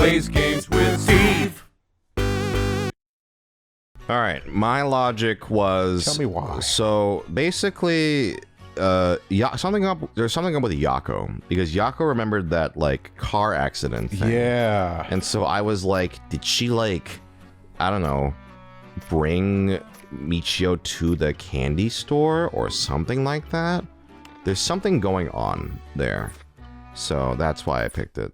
plays games with Steve. All right, my logic was... Tell me why. So, basically, there's something up with Yako, because Yako remembered that, like, car accident thing. Yeah. And so I was like, did she, like, I don't know, bring Michio to the candy store or something like that? There's something going on there. So that's why I picked it.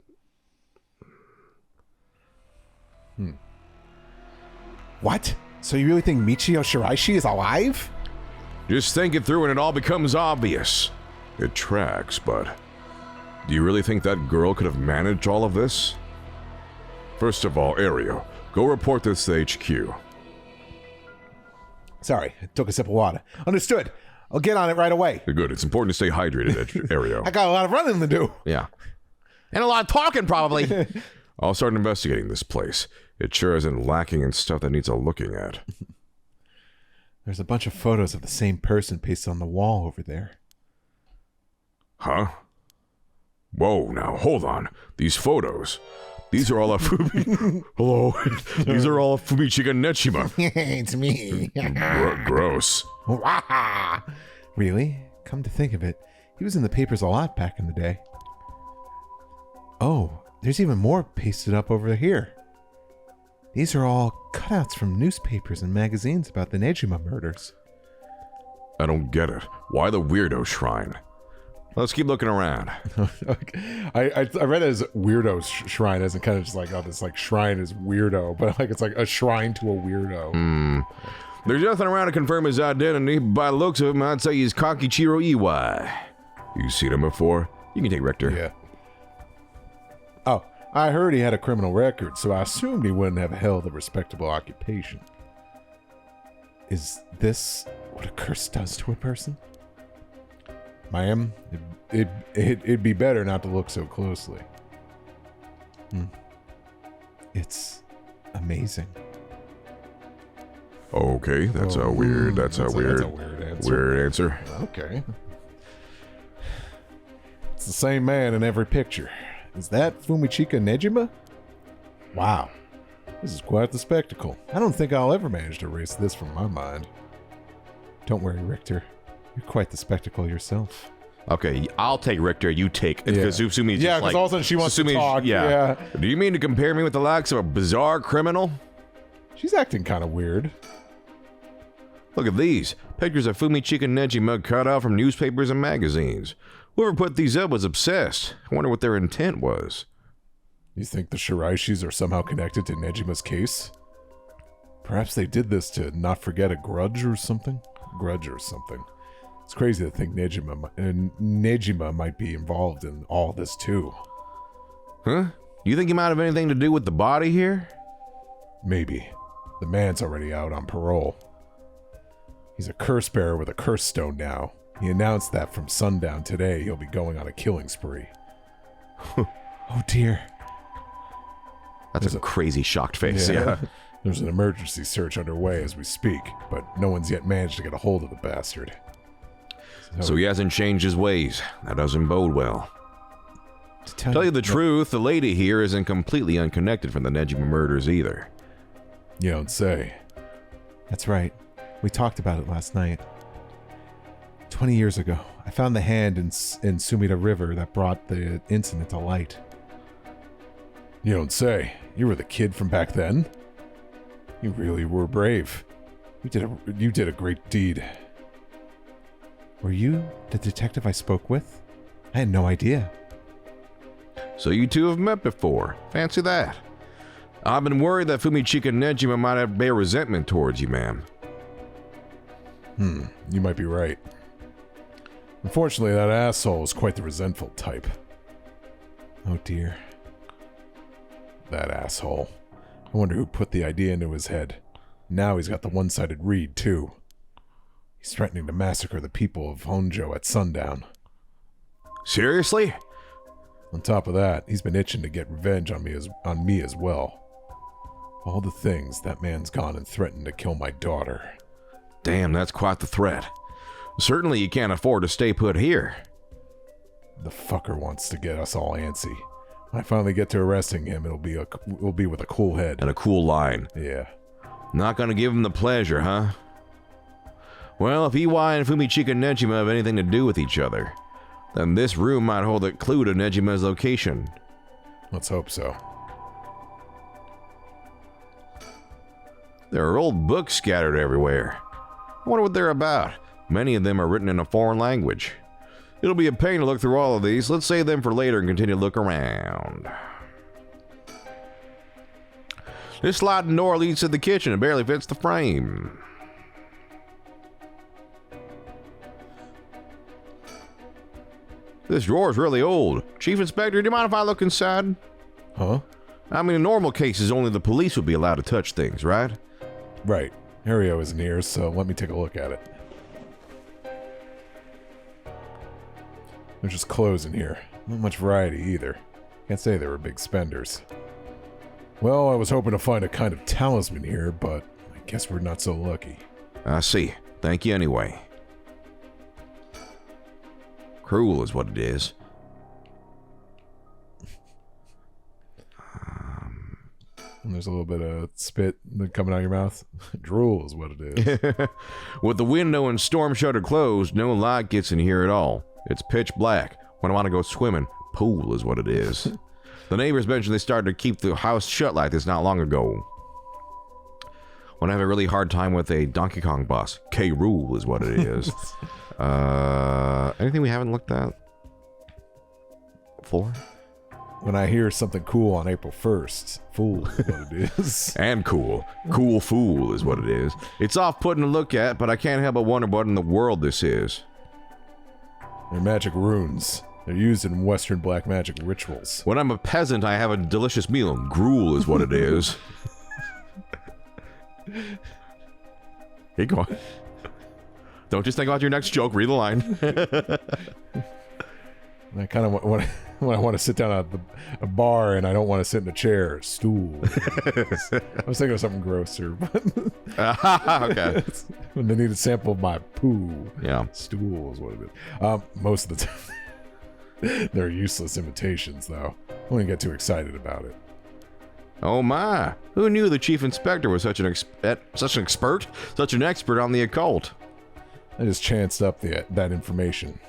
What? So you really think Michio Shiraishi is alive? Just think it through and it all becomes obvious. It tracks, but do you really think that girl could have managed all of this? First of all, Ario, go report this to HQ. Sorry, I took a sip of water. Understood. I'll get on it right away. Good, it's important to stay hydrated, Ario. I got a lot of running to do. Yeah. And a lot of talking, probably. I'll start investigating this place. It sure isn't lacking in stuff that needs a looking at. There's a bunch of photos of the same person pasted on the wall over there. Huh? Whoa, now, hold on. These photos. These are all of Hello. These are all of Fumichika Nejima. It's me. Gross. Really? Come to think of it, he was in the papers a lot back in the day. Oh, there's even more pasted up over here. These are all cutouts from newspapers and magazines about the Nejima murders. I don't get it. Why the weirdo shrine? Let's keep looking around. I read it as weirdo shrine, as in kind of just like, oh, this like shrine is weirdo, but like it's like a shrine to a weirdo. There's nothing around to confirm his identity. By the looks of him, I'd say he's Kakichiro Iwai. You seen him before? You can take Richter. Yeah. Oh, I heard he had a criminal record, so I assumed he wouldn't have held a respectable occupation. Is this what a curse does to a person? Ma'am, it'd be better not to look so closely. It's amazing. Okay, that's a weird answer. Weird answer. Okay. It's the same man in every picture. Is that Fumichika Nejima? Wow. This is quite the spectacle. I don't think I'll ever manage to erase this from my mind. Don't worry, Richter. You're quite the spectacle yourself. Okay, I'll take Richter, you take... Yeah, because because all of a sudden she wants to talk. Yeah. Do you mean to compare me with the likes of a bizarre criminal? She's acting kind of weird. Look at these. Pictures of Fumichika Nejima cut out from newspapers and magazines. Whoever put these up was obsessed. I wonder what their intent was. You think the Shiraishis are somehow connected to Nejima's case? Perhaps they did this to not forget a grudge or something? It's crazy to think Nejima might be involved in all this too. Huh? You think he might have anything to do with the body here? Maybe. The man's already out on parole. He's a curse bearer with a curse stone now. He announced that from sundown today he'll be going on a killing spree. Oh dear. That's a crazy shocked face, yeah. There's an emergency search underway as we speak, but no one's yet managed to get a hold of the bastard. So he hasn't changed his ways. That doesn't bode well. To tell you the truth, the lady here isn't completely unconnected from the Nejima murders either. You don't say. That's right. We talked about it last night. 20 years ago, I found the hand in Sumida River that brought the incident to light. You don't say. You were the kid from back then? You really were brave. You did a great deed. Were you the detective I spoke with? I had no idea. So you two have met before. Fancy that. I've been worried that Fumichika Nejima might have bear resentment towards you, ma'am. You might be right. Unfortunately, that asshole is quite the resentful type. Oh dear. That asshole. I wonder who put the idea into his head. Now he's got the one-sided read, too. He's threatening to massacre the people of Honjo at sundown. Seriously? On top of that, he's been itching to get revenge on me as well. All the things that man's gone and threatened to kill my daughter. Damn, that's quite the threat. Certainly you can't afford to stay put here. The fucker wants to get us all antsy. When I finally get to arresting him, it'll be with a cool head. And a cool line. Yeah. Not gonna give him the pleasure, huh? Well, if Iwai and Fumichika Nejima have anything to do with each other, then this room might hold a clue to Nejima's location. Let's hope so. There are old books scattered everywhere. I wonder what they're about. Many of them are written in a foreign language. It'll be a pain to look through all of these. Let's save them for later and continue to look around. This sliding door leads to the kitchen and barely fits the frame. This drawer's really old. Chief Inspector, do you mind if I look inside? Huh? I mean, in normal cases, only the police would be allowed to touch things, right? Right. Harue isn't here, so let me take a look at it. There's just clothes in here. Not much variety either. Can't say they were big spenders. Well, I was hoping to find a kind of talisman here, but I guess we're not so lucky. I see. Thank you anyway. Cruel is what it is. And there's a little bit of spit coming out of your mouth. Drool is what it is. With the window and storm shutter closed, no light gets in here at all. It's pitch black. When I want to go swimming, pool is what it is. The neighbors mentioned they started to keep the house shut like this not long ago. When I have a really hard time with a Donkey Kong boss, K. Rool is what it is. Anything we haven't looked at? For? When I hear something cool on April 1st, fool is what it is. And cool. Cool fool is what it is. It's off-putting to look at, but I can't help but wonder what in the world this is. They're magic runes. They're used in Western black magic rituals. When I'm a peasant, I have a delicious meal. Gruel is what it is. Keep going. Don't just think about your next joke. Read the line. I kind of when I want to sit down at a bar and I don't want to sit in a chair, stool. I was thinking of something grosser, but okay. When they need a sample of my poo, Yeah. stool is what it is. Most of the time, they're useless imitations, though. I wouldn't get too excited about it. Oh my! Who knew the chief inspector was such an expert on the occult? I just chanced up that information.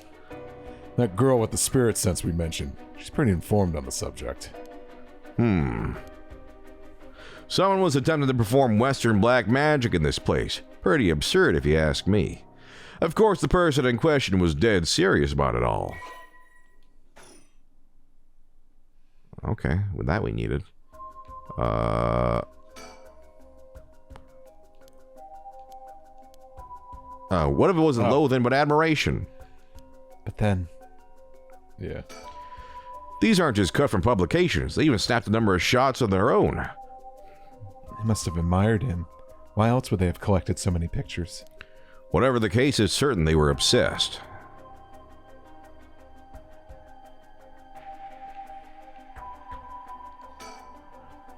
That girl with the spirit sense we mentioned, she's pretty informed on the subject. Someone was attempting to perform Western black magic in this place. Pretty absurd if you ask me. Of course, the person in question was dead serious about it all. Okay, with that we needed. What if it wasn't loathing but admiration? But then... Yeah. These aren't just cut from publications. They even snapped a number of shots of their own. They must have admired him. Why else would they have collected so many pictures? Whatever the case, it's certain they were obsessed.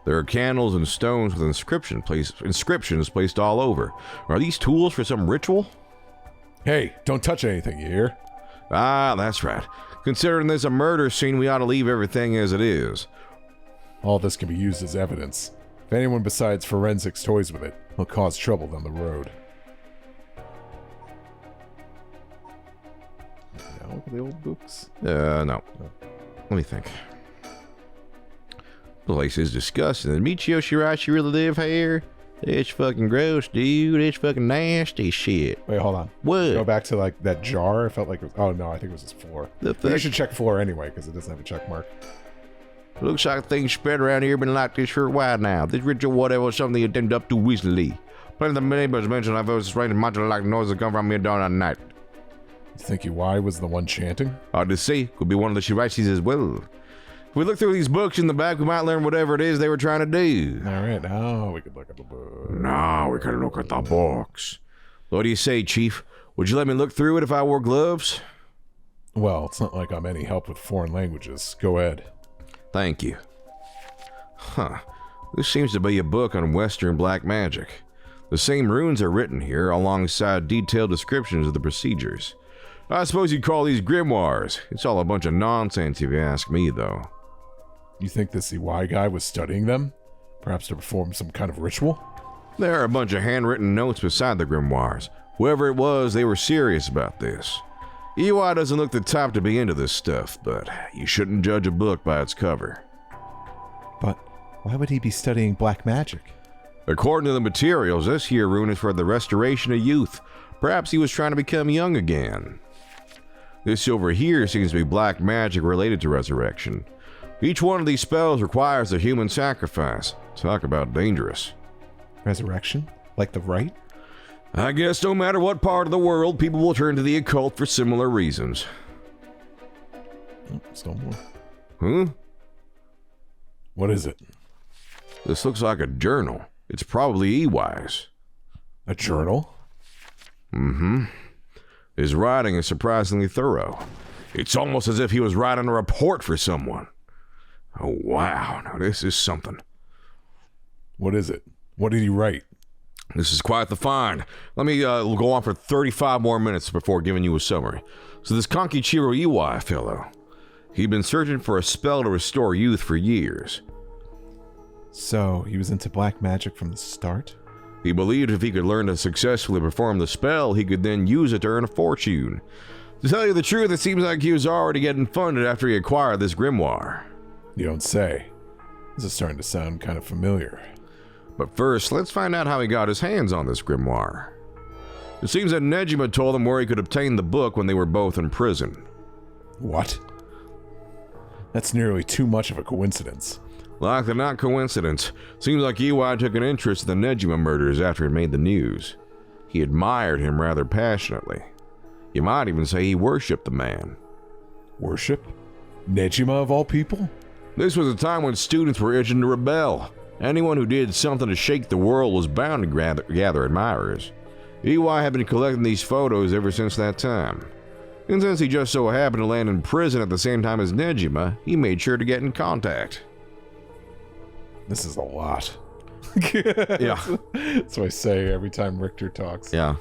There are candles and stones with inscriptions placed all over. Are these tools for some ritual? Hey, don't touch anything, you hear? Ah, that's right. Considering this a murder scene, we ought to leave everything as it is. All this can be used as evidence. If anyone besides forensics toys with it, will cause trouble down the road. Now look at the old books. No. Let me think. The place is disgusting. Did Michio Shirashi really live here? It's fucking gross, dude. It's fucking nasty shit. Wait, hold on. What? Go back to like that jar. It felt like it was, oh no, I think it was just floor. You should check floor anyway because it doesn't have a check mark. Looks like things spread around here been like this for a while now. This ritual whatever was something you ended up to recently. Plenty of the neighbors mentioned I've always strange modular like noises that come from here during the night. You think Iwai was the one chanting? Hard to see. Could be one of the Shirashis as well. If we look through these books in the back, we might learn whatever it is they were trying to do. All right, now we could look at the book. Now we can look at the books. What do you say, Chief? Would you let me look through it if I wore gloves? Well, it's not like I'm any help with foreign languages. Go ahead. Thank you. Huh. This seems to be a book on Western black magic. The same runes are written here, alongside detailed descriptions of the procedures. I suppose you'd call these grimoires. It's all a bunch of nonsense if you ask me, though. You think this Iwai guy was studying them? Perhaps to perform some kind of ritual? There are a bunch of handwritten notes beside the grimoires. Whoever it was, they were serious about this. Iwai doesn't look the type to be into this stuff, but you shouldn't judge a book by its cover. But why would he be studying black magic? According to the materials, this here rune is for the restoration of youth. Perhaps he was trying to become young again. This over here seems to be black magic related to resurrection. Each one of these spells requires a human sacrifice. Talk about dangerous. Resurrection? Like the rite? I guess no matter what part of the world, people will turn to the occult for similar reasons. Oh, still more. Huh? What is it? This looks like a journal. It's probably Iwai's. A journal? Mm-hmm. His writing is surprisingly thorough. It's almost as if he was writing a report for someone. Oh, wow. Now this is something. What is it? What did he write? This is quite the find. Let me go on for 35 more minutes before giving you a summary. So this Konkichiro Iwai fellow, he'd been searching for a spell to restore youth for years. So, he was into black magic from the start? He believed if he could learn to successfully perform the spell, he could then use it to earn a fortune. To tell you the truth, it seems like he was already getting funded after he acquired this grimoire. You don't say. This is starting to sound kind of familiar. But first, let's find out how he got his hands on this grimoire. It seems that Nejima told him where he could obtain the book when they were both in prison. What? That's nearly too much of a coincidence. Likely not coincidence. Seems like Iwai took an interest in the Nejima murders after it made the news. He admired him rather passionately. You might even say he worshipped the man. Worship? Nejima of all people? This was a time when students were itching to rebel. Anyone who did something to shake the world was bound to gather admirers. Iwai had been collecting these photos ever since that time. And since he just so happened to land in prison at the same time as Nejima, he made sure to get in contact. This is a lot. Yeah. That's what I say every time Richter talks. Yeah.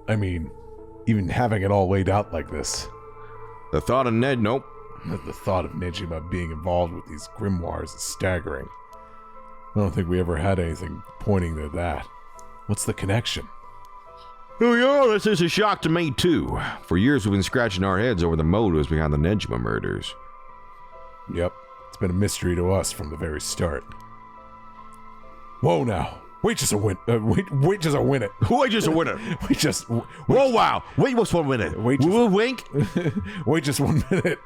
I mean, even having it all laid out like this. The thought of nope. The thought of Nejima being involved with these grimoires is staggering. I don't think we ever had anything pointing to that. What's the connection? Oh yeah, this is a shock to me too. For years we've been scratching our heads over the motives behind the Nejima murders. Yep, it's been a mystery to us from the very start. Whoa now. Wait just a minute. Wait just a minute. Wait just... Whoa, wow. Wait just 1 minute. Wait just... Wink. Wait just 1 minute.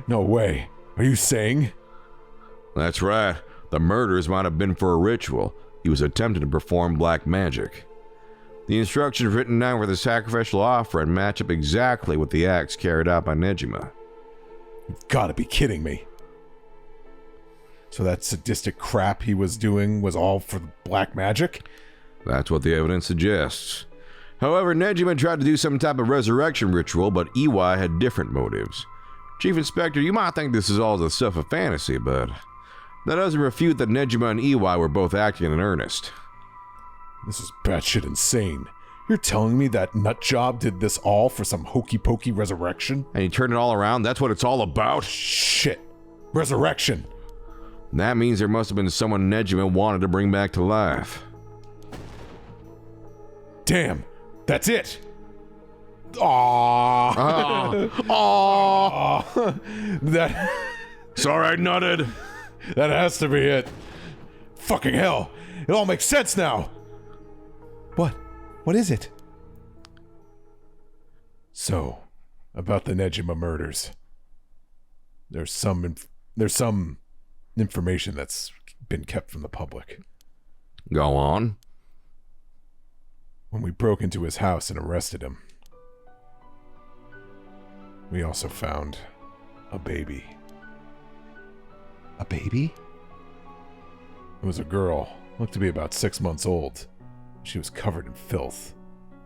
No way. Are you saying... That's right. The murders might have been for a ritual. He was attempting to perform black magic. The instructions written down for the sacrificial offering match up exactly with the acts carried out by Nejima. You've got to be kidding me. So that sadistic crap he was doing was all for the black magic? That's what the evidence suggests. However, Nejima tried to do some type of resurrection ritual, but Iwai had different motives. Chief Inspector, you might think this is all the stuff of fantasy, but that doesn't refute that Nejima and Iwai were both acting in earnest. This is batshit insane. You're telling me that nutjob did this all for some hokey-pokey resurrection? And he turned it all around? That's what it's all about? Shit. Resurrection. That means there must have been someone Nejima wanted to bring back to life. Damn. That's it. Aww. Aww. That... Sorry, I nutted. That has to be it. Fucking hell. It all makes sense now. What? What is it? So, about the Nejima murders. There's some information that's been kept from the public. Go on. When we broke into his house and arrested him, we also found a baby. A baby? It was a girl, looked to be about 6 months old. She was covered in filth.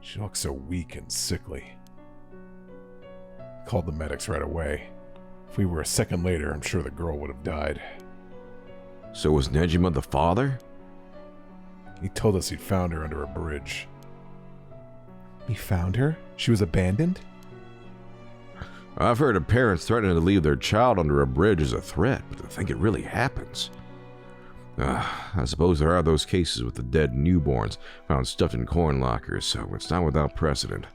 She looked so weak and sickly. Called the medics right away. If we were a second later, I'm sure the girl would have died. So was Nejima the father? He told us he'd found her under a bridge. He found her? She was abandoned? I've heard of parents threatening to leave their child under a bridge as a threat, but to think it really happens. I suppose there are those cases with the dead newborns found stuffed in corn lockers, so it's not without precedent.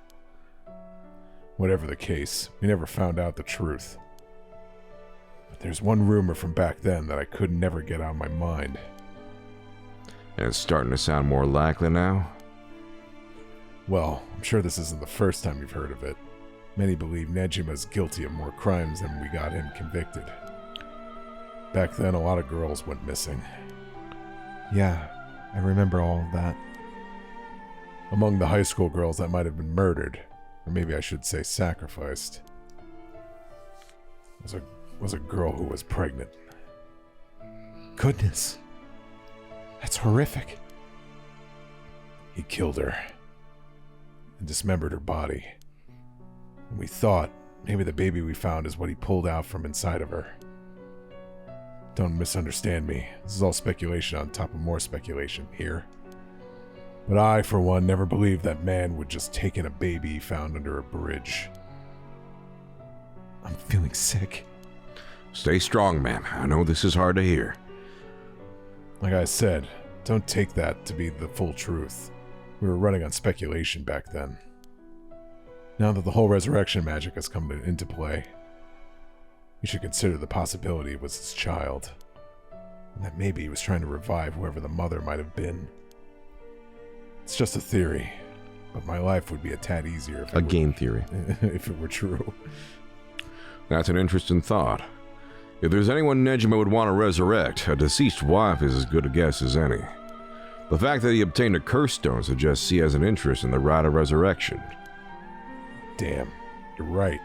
Whatever the case, we never found out the truth. But there's one rumor from back then that I could never get out of my mind. And it's starting to sound more likely now? Well, I'm sure this isn't the first time you've heard of it. Many believe Nejima's guilty of more crimes than we got him convicted. Back then, a lot of girls went missing. Yeah, I remember all of that. Among the high school girls that might have been murdered, or maybe I should say sacrificed, was a girl who was pregnant. Goodness. That's horrific. He killed her and dismembered her body. And we thought maybe the baby we found is what he pulled out from inside of her. Don't misunderstand me. This is all speculation on top of more speculation here. But I, for one, never believed that man would just take in a baby he found under a bridge. I'm feeling sick. Stay strong, man. I know this is hard to hear. Like I said, don't take that to be the full truth. We were running on speculation back then. Now that the whole resurrection magic has come into play, we should consider the possibility it was his child, and that maybe he was trying to revive whoever the mother might have been. It's just a theory, but my life would be a tad easier if if it were true. That's an interesting thought. If there's anyone Nejima would want to resurrect, a deceased wife is as good a guess as any. The fact that he obtained a curse stone suggests he has an interest in the rite of resurrection. Damn, you're right.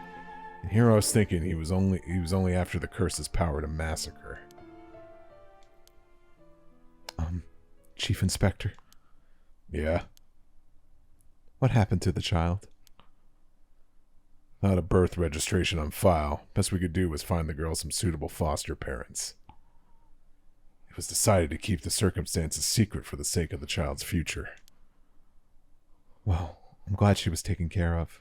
And here I was thinking he was only after the curse's power to massacre. Chief Inspector? Yeah? What happened to the child? Not a birth registration on file. Best we could do was find the girl some suitable foster parents. It was decided to keep the circumstances secret for the sake of the child's future. Well, I'm glad she was taken care of.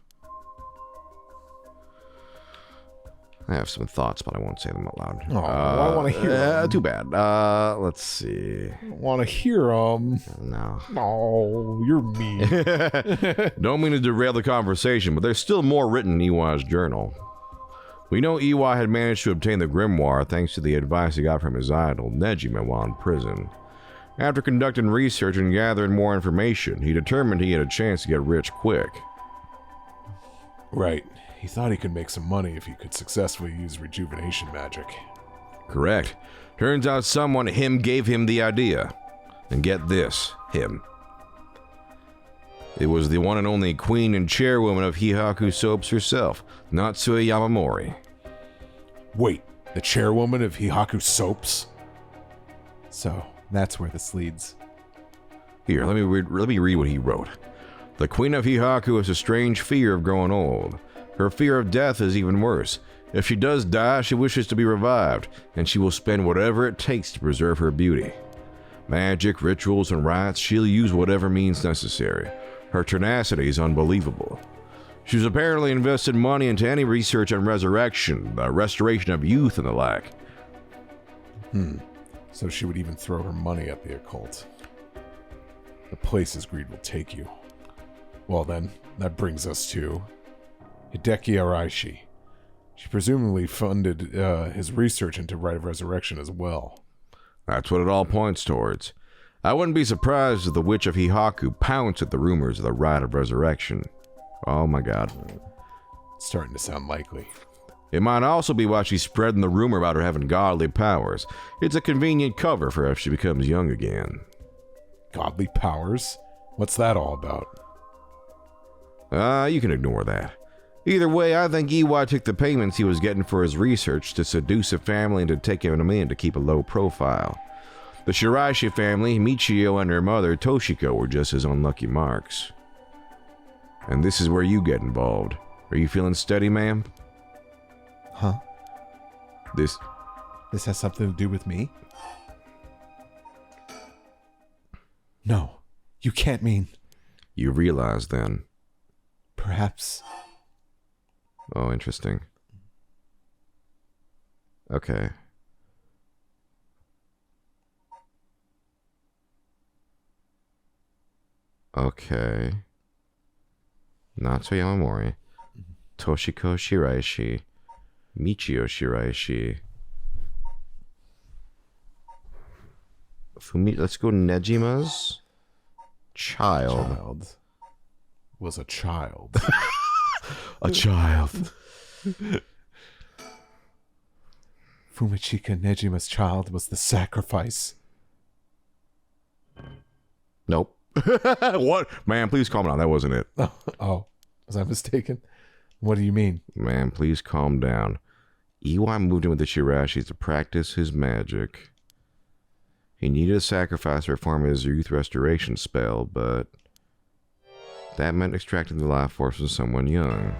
I have some thoughts, but I won't say them out loud. Oh, I want to hear them. Too bad. Let's see. I want to hear them. No. Oh, you're mean. Don't mean to derail the conversation, but there's still more written in Iwai's journal. We know Iwai had managed to obtain the grimoire thanks to the advice he got from his idol, Nejima, while in prison. After conducting research and gathering more information, he determined he had a chance to get rich quick. Right. He thought he could make some money if he could successfully use rejuvenation magic. Correct. Turns out someone gave him the idea. And get this, him. It was the one and only queen and chairwoman of Hihaku Soaps herself, Natsuo Yamamori. Wait, the chairwoman of Hihaku Soaps? So, that's where this leads. Here, let me read what he wrote. The queen of Hihaku has a strange fear of growing old. Her fear of death is even worse. If she does die, she wishes to be revived, and she will spend whatever it takes to preserve her beauty. Magic, rituals, and rites, she'll use whatever means necessary. Her tenacity is unbelievable. She's apparently invested money into any research on resurrection, the restoration of youth, and the like. So she would even throw her money at the occult. The places greed will take you. Well then, that brings us to Hideki Araishi. She presumably funded his research into Rite of Resurrection as well. That's what it all points towards. I wouldn't be surprised if the Witch of Hihaku pounced at the rumors of the Rite of Resurrection. Oh my god. It's starting to sound likely. It might also be why she's spreading the rumor about her having godly powers. It's a convenient cover for if she becomes young again. Godly powers? What's that all about? You can ignore that. Either way, I think Iwai took the payments he was getting for his research to seduce a family into taking him in to keep a low profile. The Shiraishi family, Michio and her mother, Toshiko, were just his unlucky marks. And this is where you get involved. Are you feeling steady, ma'am? Huh? This has something to do with me? No, you can't mean... You realize then. Perhaps... Oh, interesting. Okay. Okay. Natsu Yamamori. Toshiko Shiraishi. Michio Shiraishi. Let's go Nejima's child. Was a child. A child. Fumichika Nejima's child was the sacrifice. Nope. What? Man, please calm down. That wasn't it. Oh, was I mistaken? What do you mean? Man, please calm down. Iwai moved in with the Shirashis to practice his magic. He needed a sacrifice to perform his youth restoration spell, but that meant extracting the life force from someone young.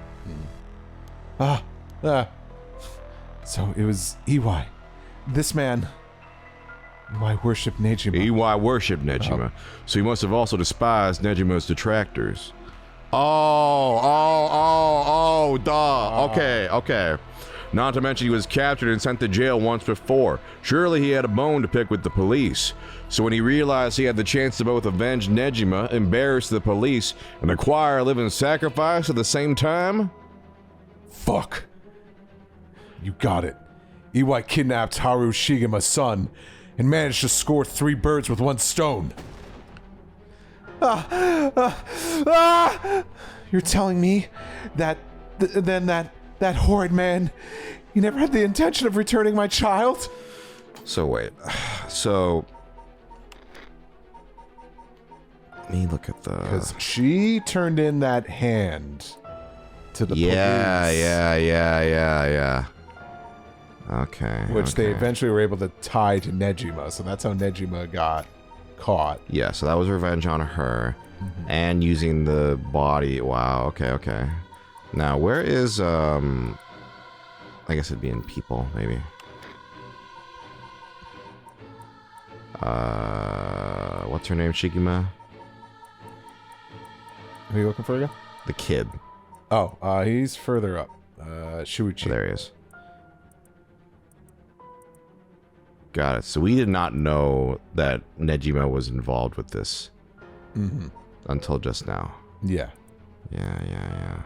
So it was Iwai. This man. Iwai worshipped Nejima. Iwai worshipped Nejima, so he must have also despised Nejima's detractors. Duh. Okay. Not to mention he was captured and sent to jail once before. Surely he had a bone to pick with the police. So when he realized he had the chance to both avenge Nejima, embarrass the police, and acquire a living sacrifice at the same time? Fuck. You got it. Iwai kidnapped Haru Shigima's son and managed to score 3 birds with 1 stone. You're telling me that that horrid man, he never had the intention of returning my child? So wait. So let me look at the... Because she turned in that hand to the police. Yeah. Okay. Which they eventually were able to tie to Nejima, so that's how Nejima got caught. Yeah, so that was revenge on her. And using the body. Wow, okay. Now, where is, I guess it'd be in people, maybe. What's her name, Shigima? Who are you looking for again? The kid. Oh, he's further up. Shuichi. Oh, there he is. Got it. So we did not know that Nejima was involved with this. Until just now. Yeah. Yeah.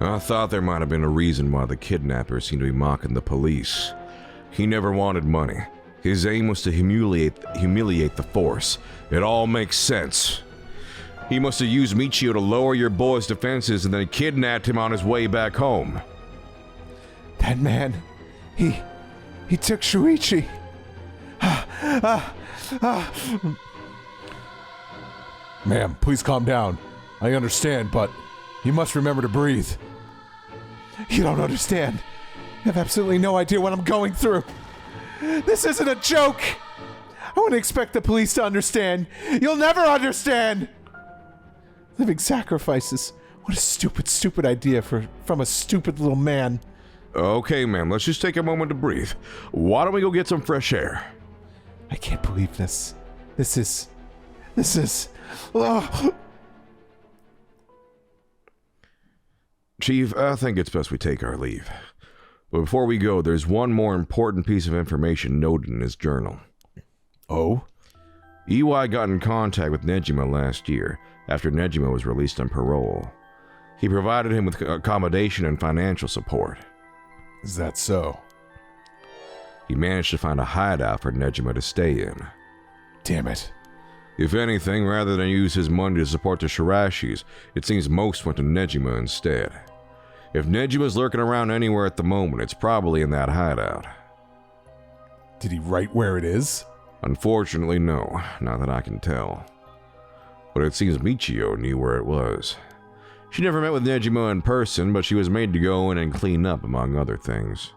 I thought there might have been a reason why the kidnapper seemed to be mocking the police. He never wanted money. His aim was to humiliate the force. It all makes sense. He must have used Michio to lower your boy's defenses and then kidnapped him on his way back home. That man, he took Shuichi. Ma'am, please calm down. I understand, but you must remember to breathe. You don't understand. You have absolutely no idea what I'm going through. This isn't a joke. I wouldn't expect the police to understand. You'll never understand. Living sacrifices. What a stupid idea from a stupid little man. Okay, ma'am, let's just take a moment to breathe. Why don't we go get some fresh air? I can't believe this. This is... Oh. Chief, I think it's best we take our leave. But before we go, there's one more important piece of information noted in his journal. Oh? Iwai got in contact with Nejima last year, after Nejima was released on parole. He provided him with accommodation and financial support. Is that so? He managed to find a hideout for Nejima to stay in. Damn it. If anything, rather than use his money to support the Shirashis, it seems most went to Nejima instead. If Nejima's lurking around anywhere at the moment, it's probably in that hideout. Did he write where it is? Unfortunately, no, not that I can tell. But it seems Michio knew where it was. She never met with Nejima in person, but she was made to go in and clean up, among other things.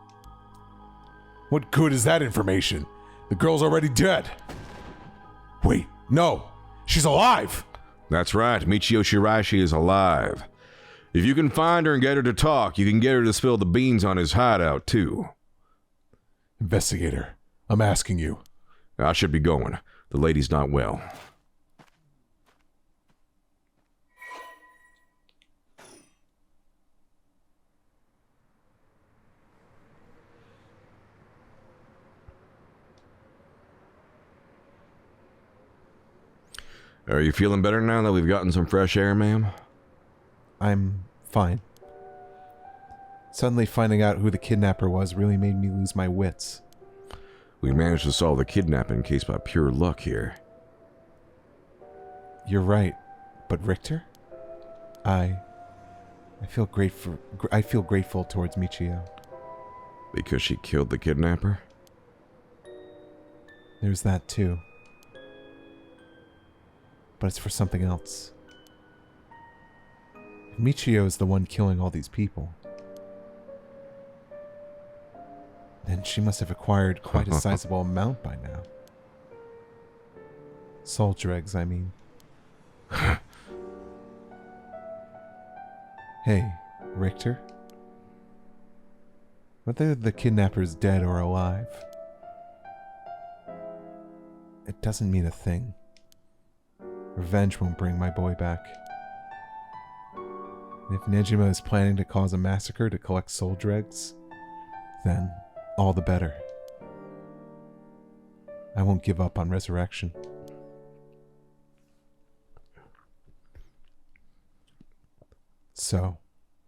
What good is that information? The girl's already dead. Wait, no. She's alive! That's right, Michio Shiraishi is alive. If you can find her and get her to talk, you can get her to spill the beans on his hideout, too. Investigator, I'm asking you. I should be going. The lady's not well. Are you feeling better now that we've gotten some fresh air, ma'am? I'm fine. Suddenly finding out who the kidnapper was really made me lose my wits. We managed to solve the kidnapping case by pure luck here. You're right, but Richter? I feel grateful towards Michio. Because she killed the kidnapper? There's that too. But it's for something else. If Michio is the one killing all these people, then she must have acquired quite a sizable amount by now. Soul dregs, I mean. Hey, Richter? Whether the kidnapper's dead or alive, it doesn't mean a thing. Revenge won't bring my boy back. And if Nejima is planning to cause a massacre to collect soul dregs, then all the better. I won't give up on resurrection. So,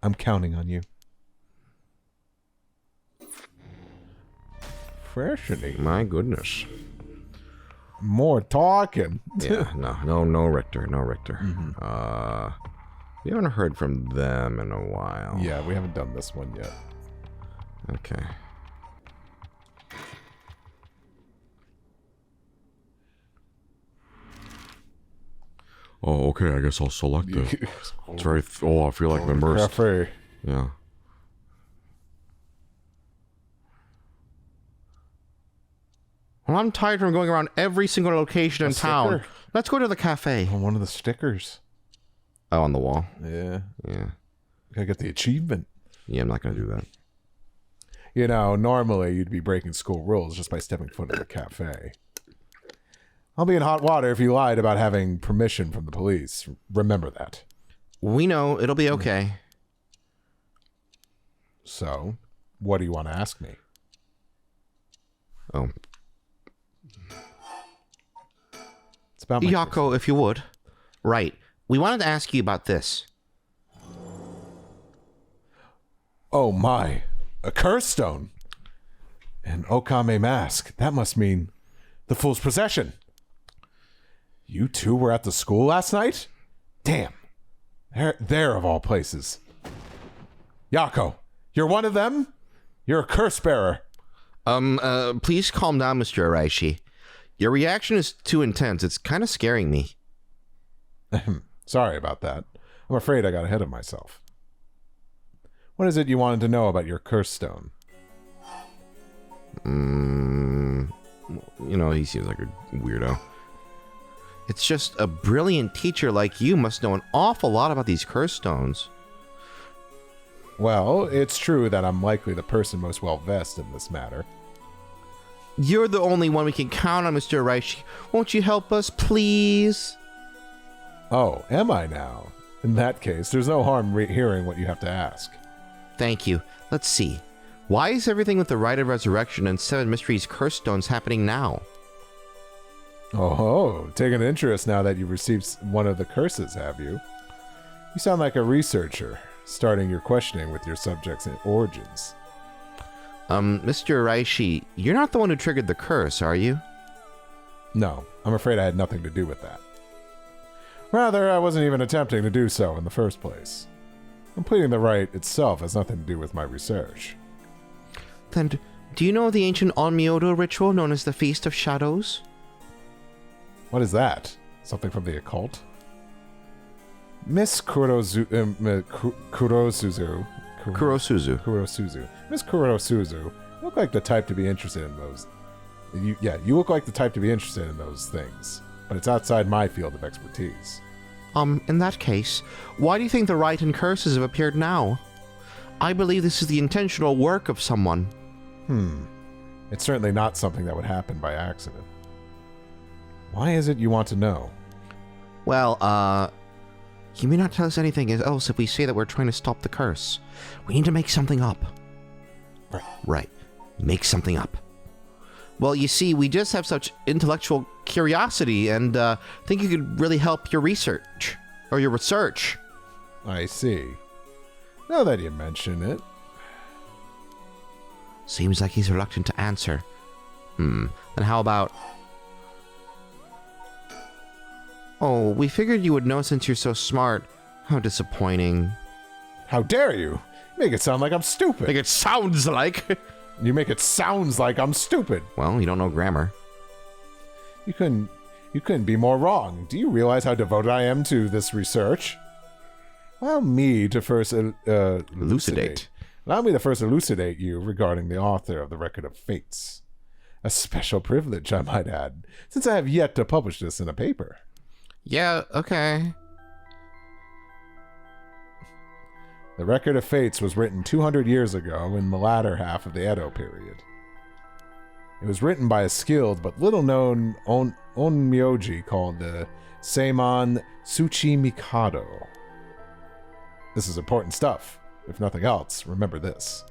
I'm counting on you. Freshening. My goodness. More talking. Yeah, no Richter. We haven't heard from them in a while. Yeah, we haven't done this one yet. Okay. Oh, okay, I guess I'll select it. It's very... I feel like I'm immersed. Cafe. Yeah. Well, I'm tired from going around every single location in town. sticker? Let's go to the cafe. Oh, one of the stickers. Oh, on the wall. Yeah. Yeah. Gotta get the achievement. Yeah, I'm not going to do that. You know, normally you'd be breaking school rules just by stepping foot in the cafe. I'll be in hot water if you lied about having permission from the police. Remember that. We know. It'll be okay. So, what do you want to ask me? Oh. It's about my Hihaku, if you would. Right. We wanted to ask you about this. Oh my, a curse stone. An Okame mask. That must mean the fool's possession. You two were at the school last night? Damn. There of all places. Yako, you're one of them? You're a curse bearer. Please calm down, Mr. Araishi. Your reaction is too intense. It's kind of scaring me. Sorry about that. I'm afraid I got ahead of myself. What is it you wanted to know about your curse stone? You know, he seems like a weirdo. It's just a brilliant teacher like you must know an awful lot about these curse stones. Well, it's true that I'm likely the person most well-versed in this matter. You're the only one we can count on, Mr. Araishi. Won't you help us, please? Oh, am I now? In that case, there's no harm hearing what you have to ask. Thank you. Let's see. Why is everything with the Rite of Resurrection and Seven Mysteries curse stones happening now? Oh, take an interest now that you've received one of the curses, have you? You sound like a researcher, starting your questioning with your subject's origins. Mr. Araishi, you're not the one who triggered the curse, are you? No, I'm afraid I had nothing to do with that. Rather, I wasn't even attempting to do so in the first place. Completing the rite itself has nothing to do with my research. Then, do you know the ancient Onmyodo ritual known as the Feast of Shadows? What is that? Something from the occult? Miss Kurosuzu. Miss Kurosuzu, you look like the type to be interested in those. You look like the type to be interested in those things, but it's outside my field of expertise. In that case, why do you think the rite and curses have appeared now? I believe this is the intentional work of someone. It's certainly not something that would happen by accident. Why is it you want to know? Well, you may not tell us anything else if we say that we're trying to stop the curse. We need to make something up. Right. Make something up. Well, you see, we just have such intellectual curiosity and think you could really help your research. Or your research. I see. Now that you mention it. Seems like he's reluctant to answer. Then how about... Oh, we figured you would know since you're so smart. How disappointing. How dare you? Make it sound like I'm stupid. Like it sounds like... You make it sounds like I'm stupid. Well, you don't know grammar. You couldn't be more wrong. Do you realize how devoted I am to this research? Allow me to first elucidate. Allow me to first elucidate you regarding the author of the Record of Fates. A special privilege, I might add, since I have yet to publish this in a paper. Yeah, okay. The Record of Fates was written 200 years ago in the latter half of the Edo period. It was written by a skilled but little-known onmyoji called the Seimon Tsuchimikado. This is important stuff. If nothing else, remember this.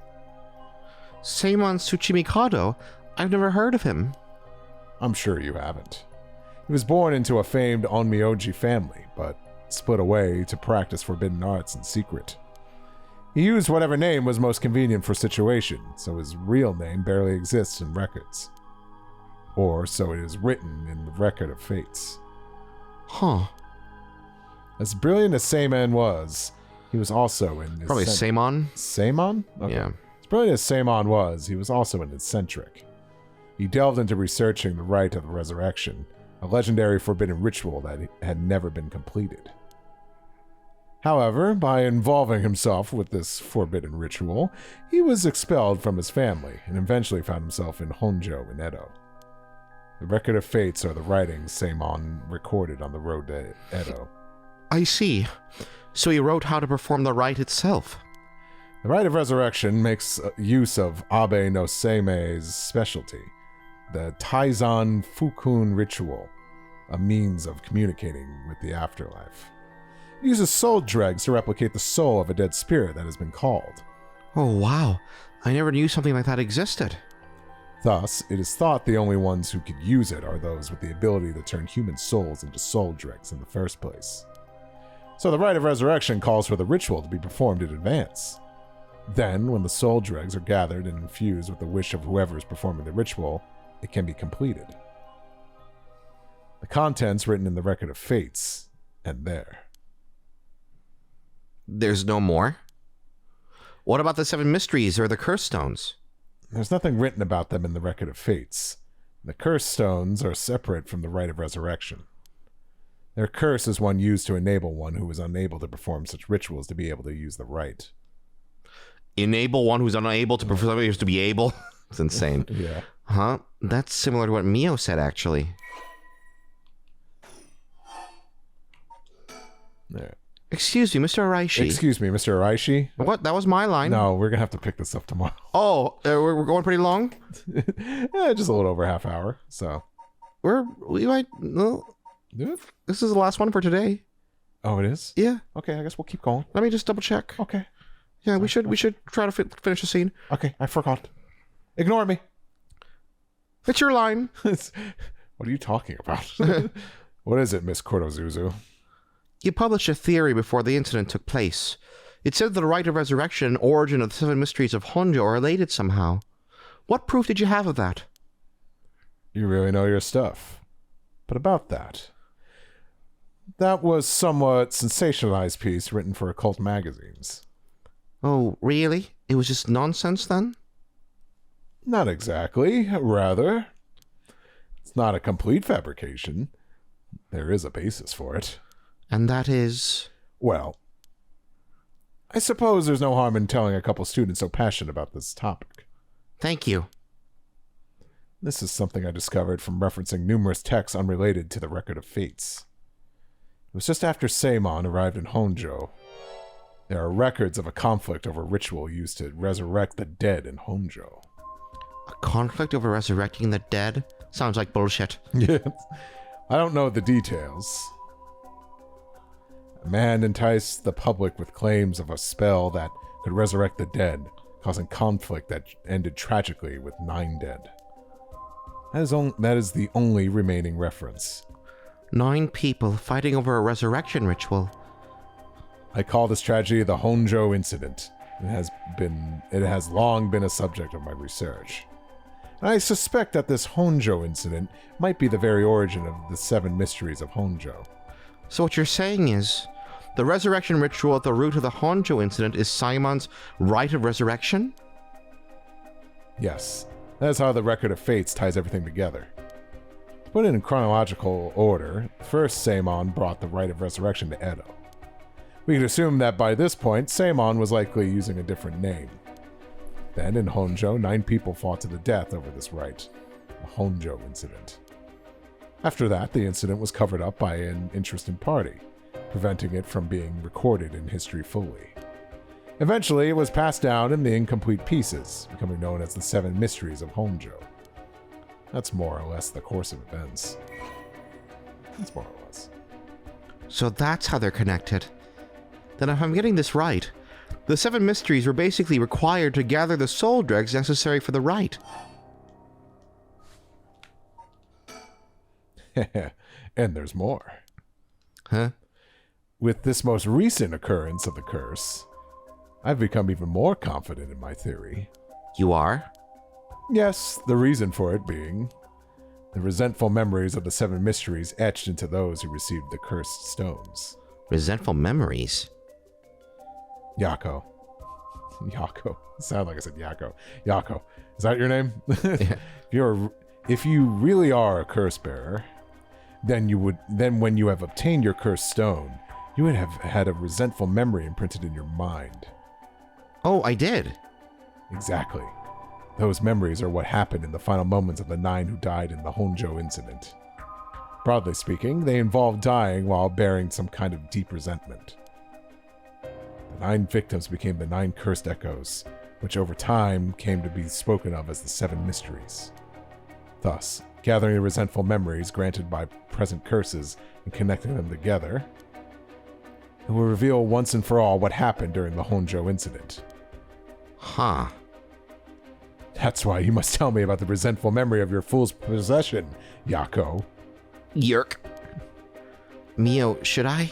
Seimon Tsuchimikado? I've never heard of him. I'm sure you haven't. He was born into a famed onmyoji family, but split away to practice forbidden arts in secret. He used whatever name was most convenient for situation, so his real name barely exists in records. Or so it is written in the Record of Fates. Huh. As brilliant as Seimon was, he was also in... Probably Seimon? Seimon? Okay. Yeah. As brilliant as Seimon was, he was also an eccentric. He delved into researching the rite of the resurrection, a legendary forbidden ritual that had never been completed. However, by involving himself with this forbidden ritual, he was expelled from his family and eventually found himself in Honjo in Edo. The Record of Fates are the writings Seimon recorded on the road to Edo. I see. So he wrote how to perform the rite itself. The Rite of Resurrection makes use of Abe no Seime's specialty, the Taizan Fukun ritual, a means of communicating with the afterlife. It uses soul dregs to replicate the soul of a dead spirit that has been called. Oh, wow. I never knew something like that existed. Thus, it is thought the only ones who could use it are those with the ability to turn human souls into soul dregs in the first place. So the Rite of Resurrection calls for the ritual to be performed in advance. Then, when the soul dregs are gathered and infused with the wish of whoever is performing the ritual, it can be completed. The contents written in the Record of Fates end there. There's no more? What about the 7 mysteries or the curse stones? There's nothing written about them in the Record of Fates. The curse stones are separate from the Rite of Resurrection. Their curse is one used to enable one who is unable to perform such rituals to be able to use the rite. Enable one who's unable to perform something to be able? It's insane. Yeah. Huh? That's similar to what Mio said, actually. There. Excuse me, Mr. Araishi. Excuse me, Mr. Araishi? What? That was my line. No, we're going to have to pick this up tomorrow. Oh, we're going pretty long? Yeah, just a little over half hour, so. We might... No, Yeah. this is the last one for today. Oh, it is? Yeah. Okay, I guess we'll keep going. Let me just double check. Okay. Yeah, we should try to finish the scene. Okay, I forgot. Ignore me. It's your line. What are you talking about? What is it, Miss Kordozuzu? You published a theory before the incident took place. It said that the Rite of Resurrection and origin of the 7 mysteries of Honjo are related somehow. What proof did you have of that? You really know your stuff. But about that was somewhat sensationalized piece written for occult magazines. Oh, really? It was just nonsense then? Not exactly, rather. It's not a complete fabrication. There is a basis for it. And that is... Well, I suppose there's no harm in telling a couple students so passionate about this topic. Thank you. This is something I discovered from referencing numerous texts unrelated to the Record of Fates. It was just after Seimon arrived in Honjo. There are records of a conflict over ritual used to resurrect the dead in Honjo. A conflict over resurrecting the dead? Sounds like bullshit. Yes. I don't know the details. A man enticed the public with claims of a spell that could resurrect the dead, causing conflict that ended tragically with 9 dead. That is the only remaining reference. 9 people fighting over a resurrection ritual. I call this tragedy the Honjo incident. It has long been a subject of my research. I suspect that this Honjo incident might be the very origin of the 7 mysteries of Honjo. So what you're saying is, the resurrection ritual at the root of the Honjo incident is Saimon's rite of resurrection? Yes, that's how the Record of Fates ties everything together. To put it in chronological order, first Saimon brought the rite of resurrection to Edo. We can assume that by this point, Saimon was likely using a different name. Then, in Honjo, 9 people fought to the death over this rite, the Honjo incident. After that, the incident was covered up by an interested party, preventing it from being recorded in history fully. Eventually, it was passed down in the incomplete pieces, becoming known as the 7 Mysteries of Honjo. That's more or less the course of events. That's more or less. So that's how they're connected. Then if I'm getting this right, the 7 mysteries were basically required to gather the soul dregs necessary for the rite. And there's more. Huh? With this most recent occurrence of the curse, I've become even more confident in my theory. You are? Yes, the reason for it being the resentful memories of the 7 mysteries etched into those who received the cursed stones. Resentful memories? Yako. Sound like I said Yako. Yako. Is that your name? Yeah. If you really are a curse bearer, then when you have obtained your cursed stone, you would have had a resentful memory imprinted in your mind. Oh, I did. Exactly. Those memories are what happened in the final moments of the 9 who died in the Honjo incident. Broadly speaking, they involved dying while bearing some kind of deep resentment. The 9 victims became the 9 cursed echoes, which over time came to be spoken of as the 7 mysteries. Thus, gathering the resentful memories granted by present curses and connecting them together, it will reveal once and for all what happened during the Honjo incident. Huh. That's why you must tell me about the resentful memory of your fool's possession, Yako. Yerk. Mio, should I?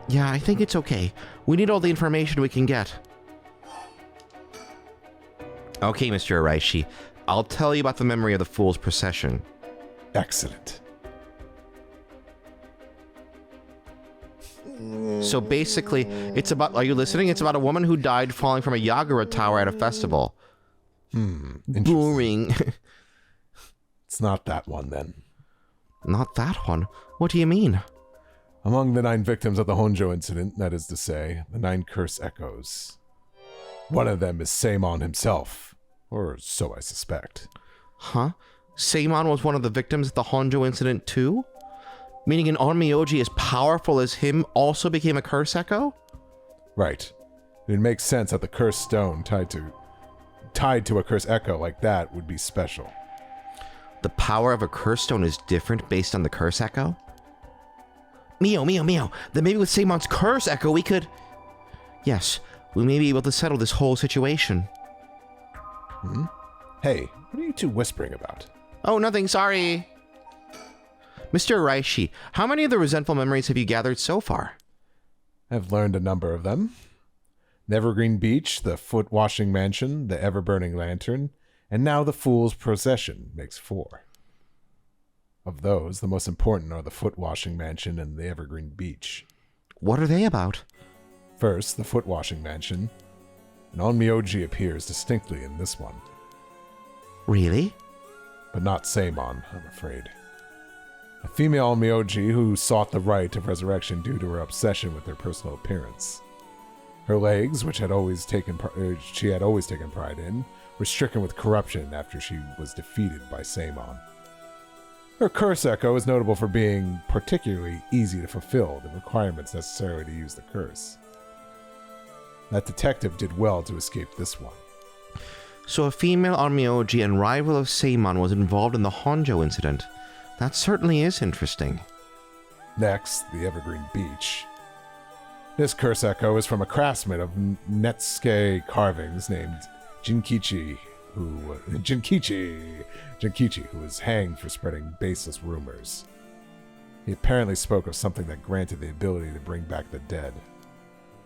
Yeah, I think it's okay. We need all the information we can get. Okay, Mr. Araishi. I'll tell you about the memory of the fool's procession. Excellent. So basically, it's about... Are you listening? It's about a woman who died falling from a Yagura tower at a festival. Boring. It's not that one, then. Not that one? What do you mean? Among the 9 victims of the Honjo incident, that is to say, the 9 curse echoes. One of them is Saimon himself, or so I suspect. Huh? Saimon was one of the victims of the Honjo incident too? Meaning an Onmyoji as powerful as him also became a curse echo? Right. It makes sense that the cursed stone tied to a curse echo like that would be special. The power of a curse stone is different based on the curse echo? Mio. Then maybe with Seimon's curse echo we could... Yes, we may be able to settle this whole situation. Hey, what are you two whispering about? Oh, nothing, sorry. Mr. Araishi, how many of the resentful memories have you gathered so far? I've learned a number of them. The Evergreen Beach, the Foot Washing Mansion, the Ever-Burning Lantern, and now the Fool's Procession makes 4. Of those, the most important are the Foot Washing Mansion and the Evergreen Beach. What are they about? First, the Foot Washing Mansion. An Onmyoji appears distinctly in this one. Really? But not Saimon, I'm afraid. A female Onmyoji who sought the rite of resurrection due to her obsession with her personal appearance. Her legs, which she had always taken pride in, were stricken with corruption after she was defeated by Saimon. Her curse echo is notable for being particularly easy to fulfill the requirements necessary to use the curse. That detective did well to escape this one. So a female Onmyoji and rival of Saimon was involved in the Honjo incident. That certainly is interesting. Next, the Evergreen Beach. This curse echo is from a craftsman of Netsuke carvings named Jinkichi Jinkichi, who was hanged for spreading baseless rumors. He apparently spoke of something that granted the ability to bring back the dead.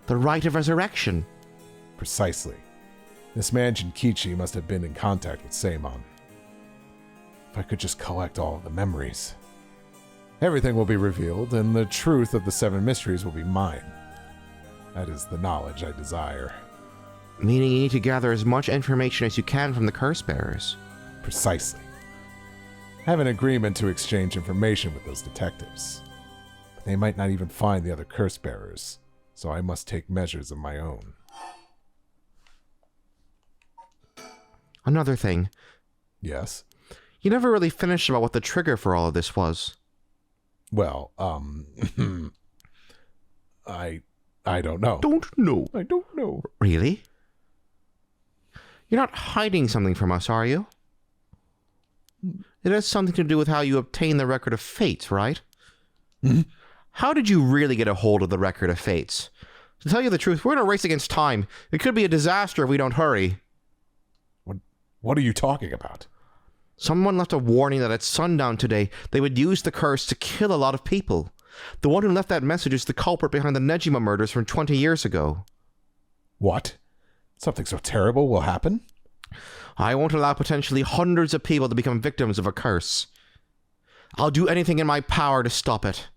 The rite of resurrection. Precisely. This man Jinkichi must have been in contact with Seimon. If I could just collect all of the memories. Everything will be revealed, and the truth of the 7 mysteries will be mine. That is the knowledge I desire. Meaning you need to gather as much information as you can from the curse bearers. Precisely. I have an agreement to exchange information with those detectives. But they might not even find the other curse bearers, so I must take measures of my own. Another thing. Yes? You never really finished about what the trigger for all of this was. Well, I don't know. I don't know. Really? You're not hiding something from us, are you? It has something to do with how you obtained the Record of Fates, right? Mm-hmm. How did you really get a hold of the Record of Fates? To tell you the truth, we're in a race against time. It could be a disaster if we don't hurry. What are you talking about? Someone left a warning that at sundown today, they would use the curse to kill a lot of people. The one who left that message is the culprit behind the Nejima murders from 20 years ago. What? Something so terrible will happen? I won't allow potentially hundreds of people to become victims of a curse. I'll do anything in my power to stop it.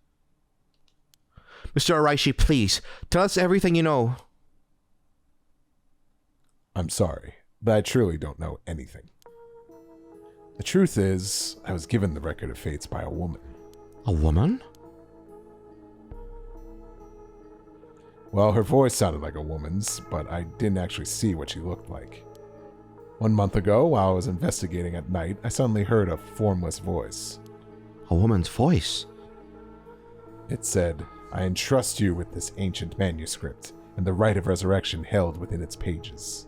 Mr. Araishi, please, tell us everything you know. I'm sorry, but I truly don't know anything. The truth is, I was given the Record of Fates by a woman. A woman? Well, her voice sounded like a woman's, but I didn't actually see what she looked like. 1 month ago, while I was investigating at night, I suddenly heard a formless voice. A woman's voice? It said, I entrust you with this ancient manuscript and the rite of resurrection held within its pages.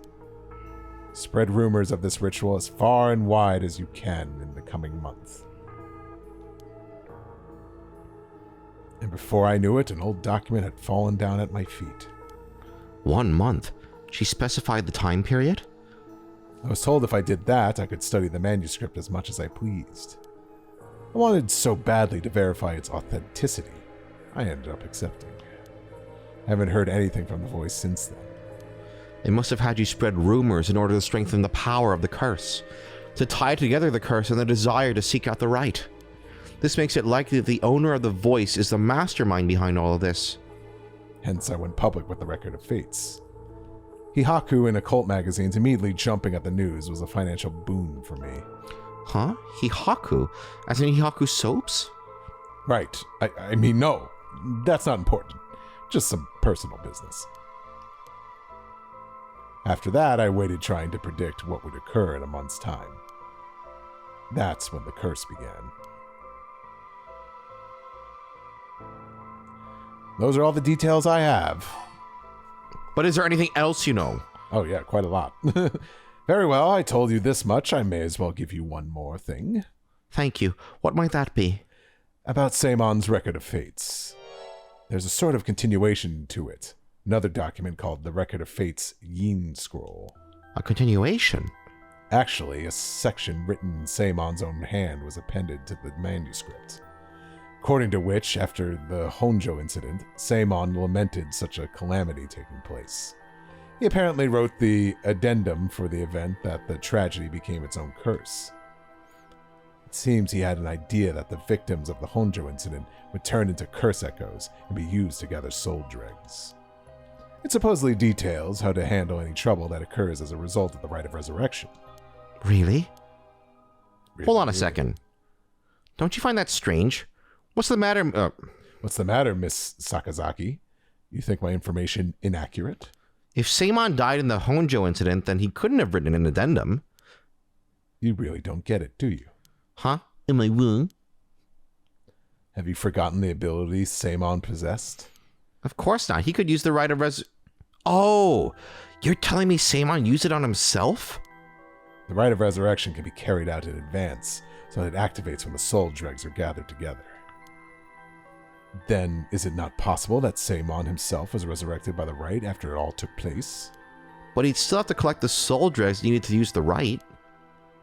Spread rumors of this ritual as far and wide as you can in the coming month. And before I knew it, an old document had fallen down at my feet. 1 month? She specified the time period? I was told if I did that, I could study the manuscript as much as I pleased. I wanted so badly to verify its authenticity, I ended up accepting. I haven't heard anything from the voice since then. They must have had you spread rumors in order to strengthen the power of the curse, to tie together the curse and the desire to seek out the right. This makes it likely that the owner of the voice is the mastermind behind all of this. Hence I went public with the Record of Fates. Hihaku and Occult magazines immediately jumping at the news was a financial boon for me. Huh? Hihaku? As in Hihaku Soaps? Right. I mean, no. That's not important. Just some personal business. After that, I waited trying to predict what would occur in a month's time. That's when the curse began. Those are all the details I have. But is there anything else you know? Oh yeah, quite a lot. Very well, I told you this much. I may as well give you one more thing. Thank you. What might that be? About Seimon's Record of Fates. There's a sort of continuation to it. Another document called the Record of Fates Yin Scroll. A continuation? Actually, a section written in Seimon's own hand was appended to the manuscript. According to which, after the Honjo incident, Seimon lamented such a calamity taking place. He apparently wrote the addendum for the event that the tragedy became its own curse. It seems he had an idea that the victims of the Honjo incident would turn into curse echoes and be used to gather soul dregs. It supposedly details how to handle any trouble that occurs as a result of the rite of resurrection. Really? Hold on a second. Don't you find that strange? What's the matter? What's the matter, Miss Sakazaki? You think my information inaccurate? If Seimon died in the Honjo incident, then he couldn't have written an addendum. You really don't get it, do you? Huh? Am I wrong? Have you forgotten the abilities Seimon possessed? Of course not. He could use the rite of Oh! You're telling me Seimon used it on himself? The rite of resurrection can be carried out in advance, so that it activates when the soul dregs are gathered together. Then, is it not possible that Seimon himself was resurrected by the rite after it all took place? But he'd still have to collect the soul dregs needed to use the rite.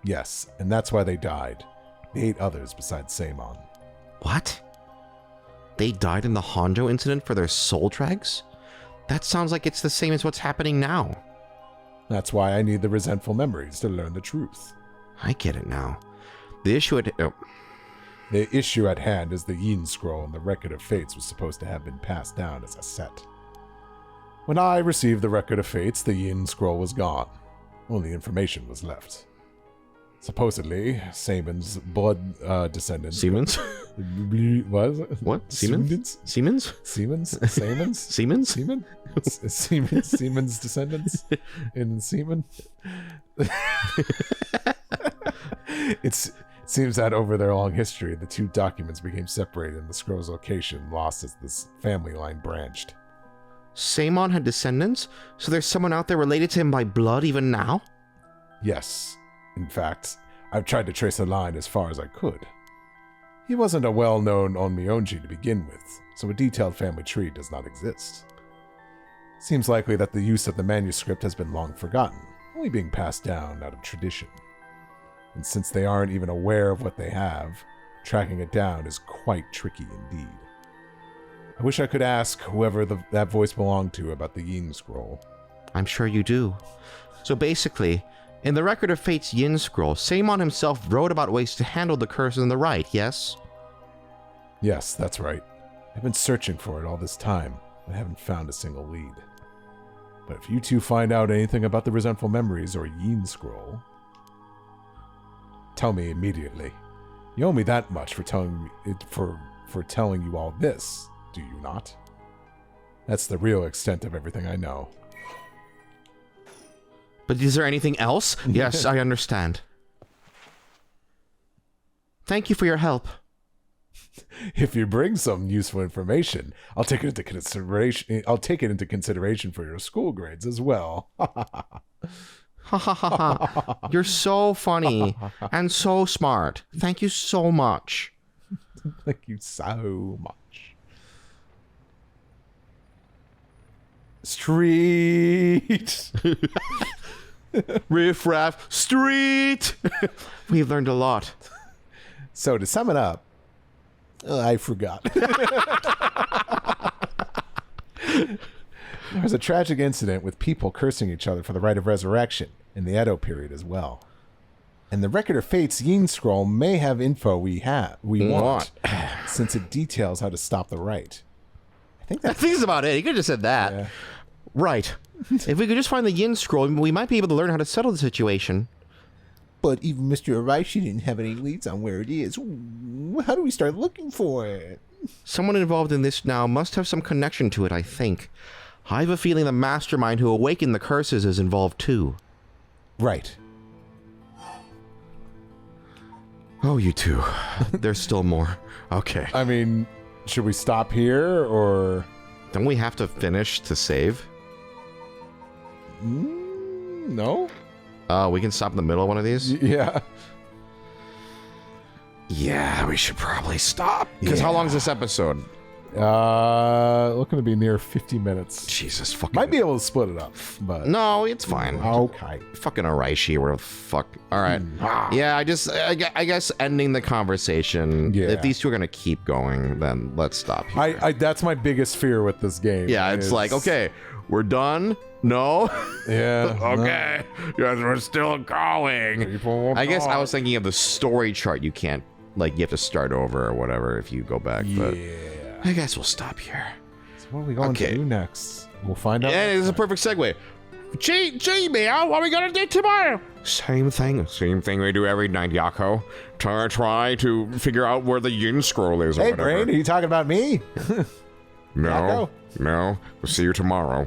Yes, and that's why they died. The 8 others besides Seimon. What? They died in the Honjo incident for their soul dregs? That sounds like it's the same as what's happening now. That's why I need the resentful memories to learn the truth. I get it now. The issue The issue at hand is the Yin Scroll, and the Record of Fates was supposed to have been passed down as a set. When I received the Record of Fates, the Yin Scroll was gone. Only information was left. Supposedly, Seimon's blood descendants... Siemens? What is it? What? Siemens? Siemens? Siemens? Siemens? Siemens? Semen? Siemens descendants in semen? It seems that over their long history, the 2 documents became separated and the scroll's location lost as this family line branched. Seimon had descendants? So there's someone out there related to him by blood even now? Yes. In fact, I've tried to trace a line as far as I could. He wasn't a well-known Onmyonji to begin with, so a detailed family tree does not exist. Seems likely that the use of the manuscript has been long forgotten, only being passed down out of tradition. And since they aren't even aware of what they have, tracking it down is quite tricky indeed. I wish I could ask whoever that voice belonged to about the Yin Scroll. I'm sure you do. So basically, in the Record of Fate's Yin Scroll, Seimon himself wrote about ways to handle the curse in the rite, yes? Yes, that's right. I've been searching for it all this time, but haven't found a single lead. But if you 2 find out anything about the resentful memories or Yin Scroll, tell me immediately. You owe me that much for telling you all this, do you not? That's the real extent of everything I know. But is there anything else? Yes, I understand. Thank you for your help. If you bring some useful information, I'll take it into consideration for your school grades as well. Ha ha ha ha. You're so funny and so smart. Thank you so much. Thank you so much. Street. Riff Raff Street. We've learned a lot. So to sum it up, I forgot. There was a tragic incident with people cursing each other for the rite of resurrection in the Edo period as well. And the Record of Fate's Yin Scroll may have info we want, since it details how to stop the rite. I think that's about it. You could have just said that. Yeah. Right. If we could just find the Yin Scroll, we might be able to learn how to settle the situation. But even Mr. Araishi didn't have any leads on where it is. How do we start looking for it? Someone involved in this now must have some connection to it, I think. I have a feeling the mastermind who awakened the curses is involved too. Right. Oh, you 2. There's still more. Okay. I mean, should we stop here, or... Don't we have to finish to save? No. We can stop in the middle of one of these? Yeah. Yeah, we should probably stop. Because how long is this episode? Looking to be near 50 minutes. Jesus fucking... Might be able to split it up, but... No, it's fine. Okay. Fucking Araishi, where the fuck... Alright. Yeah, I guess ending the conversation. Yeah. If these 2 are gonna keep going, then let's stop here. That's my biggest fear with this game. Yeah, it's like, okay, we're done? No? Yeah. Okay. Yes, we're still going. I guess I was thinking of the story chart. You can't, like, you have to start over or whatever if you go back, but... I guess we'll stop here. So what are we going to do next? We'll find out. Yeah, it's a perfect segue. Gee, man, what are we gonna do tomorrow? Same thing we do every night, Yako. Try to figure out where the Yin Scroll is or Hey, whatever. Brain, are you talking about me? No. We'll see you tomorrow.